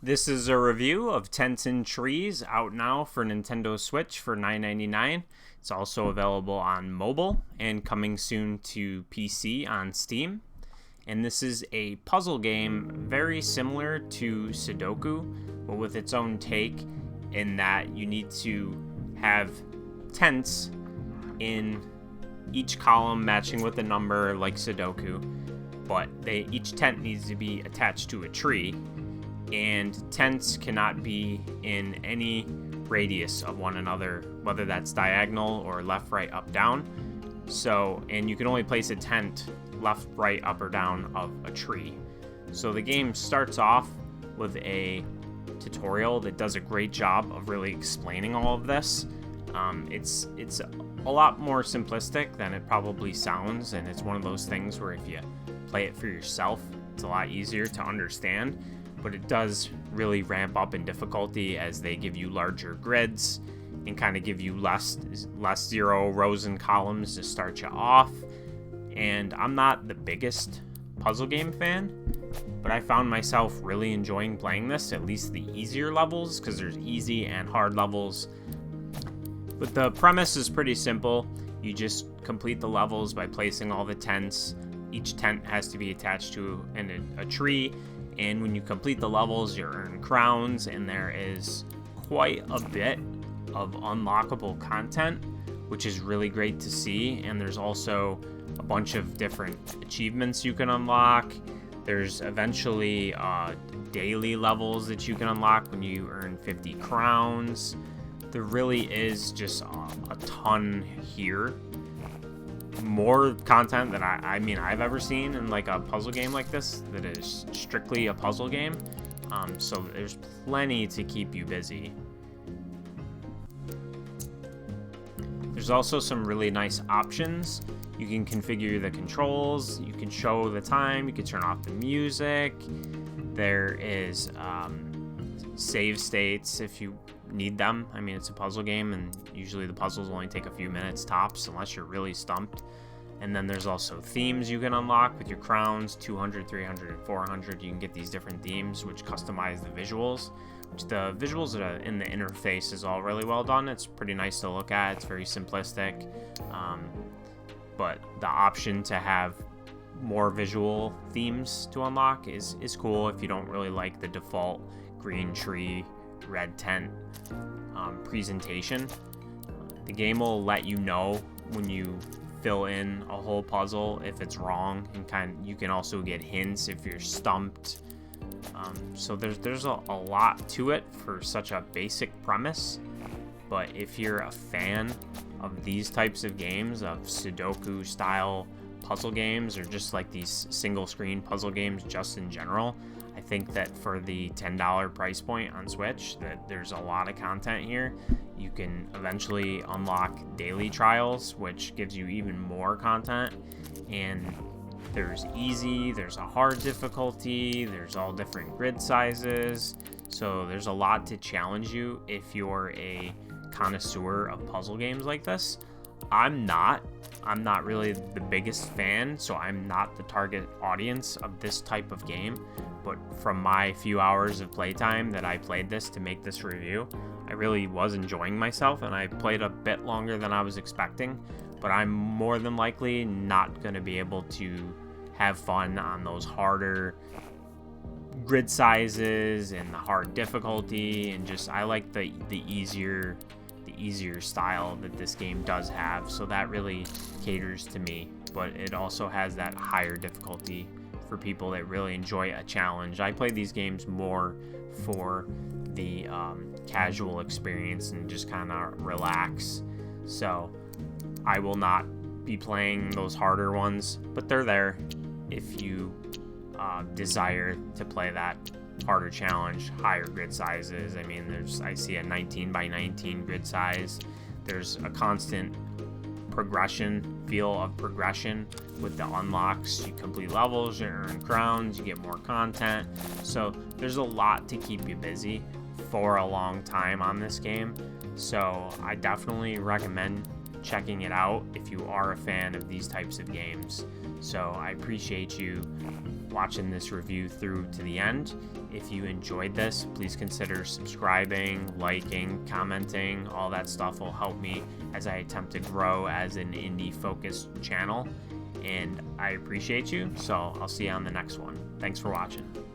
This is a review of Tents and Trees, out now for Nintendo Switch for $9.99. It's also available on mobile and coming soon to PC on Steam. And this is a puzzle game very similar to Sudoku, but with its own take in that you need to have tents in each column matching with a number like Sudoku, but each tent needs to be attached to a tree. And tents cannot be in any radius of one another, whether that's diagonal or left, right, up, down. And you can only place a tent left, right, up, or down of a tree. So the game starts off with a tutorial that does a great job of really explaining all of this. It's a lot more simplistic than it probably sounds, and it's one of those things where if you play it for yourself, it's a lot easier to understand. But it does really ramp up in difficulty as they give you larger grids and kind of give you less zero rows and columns to start you off. And I'm not the biggest puzzle game fan, but I found myself really enjoying playing this, at least the easier levels, because there's easy and hard levels. But the premise is pretty simple. You just complete the levels by placing all the tents. Each tent has to be attached to a tree. And when you complete the levels, you earn crowns, and there is quite a bit of unlockable content, which is really great to see. And there's also a bunch of different achievements you can unlock. There's eventually daily levels that you can unlock when you earn 50 crowns. There really is just a ton here. More content than I've ever seen in like a puzzle game like this that is strictly a puzzle game. So there's plenty to keep you busy. There's also some really nice options. You can configure the controls, you can show the time, you can turn off the music. There is save states if you need them. I mean, it's a puzzle game, and usually the puzzles only take a few minutes tops unless you're really stumped. And then there's also themes you can unlock with your crowns, 200, 300, and 400. You can get these different themes which customize the visuals, which the visuals in the interface is all really well done. It's pretty nice to look at. It's very simplistic, but the option to have more visual themes to unlock is cool if you don't really like the default green tree, red tent presentation. The game will let you know when you fill in a whole puzzle if it's wrong, and you can also get hints if you're stumped. So there's a lot to it for such a basic premise. But if you're a fan of these types of games, of Sudoku style puzzle games, or just like these single screen puzzle games just in general, I think that for the $10 price point on Switch, that there's a lot of content here. You can eventually unlock daily trials, which gives you even more content. And there's easy, there's a hard difficulty, there's all different grid sizes. So there's a lot to challenge you if you're a connoisseur of puzzle games like this. I'm not really the biggest fan, so I'm not the target audience of this type of game. But from my few hours of playtime that I played this to make this review, I really was enjoying myself, and I played a bit longer than I was expecting. But I'm more than likely not going to be able to have fun on those harder grid sizes and the hard difficulty, and just I like the easier style that this game does have, so that really caters to me. But it also has that higher difficulty for people that really enjoy a challenge. I play these games more for the casual experience and just kind of relax. So I will not be playing those harder ones, but they're there if you desire to play that harder challenge, higher grid sizes. I mean, I see a 19 by 19 grid size. There's a constant feel of progression with the unlocks. You complete levels, you earn crowns, you get more content. So there's a lot to keep you busy for a long time on this game. So I definitely recommend checking it out if you are a fan of these types of games. So I appreciate you watching this review through to the end. If you enjoyed this, please consider subscribing, liking, commenting. All that stuff will help me as I attempt to grow as an indie-focused channel. And I appreciate you, so I'll see you on the next one. Thanks for watching.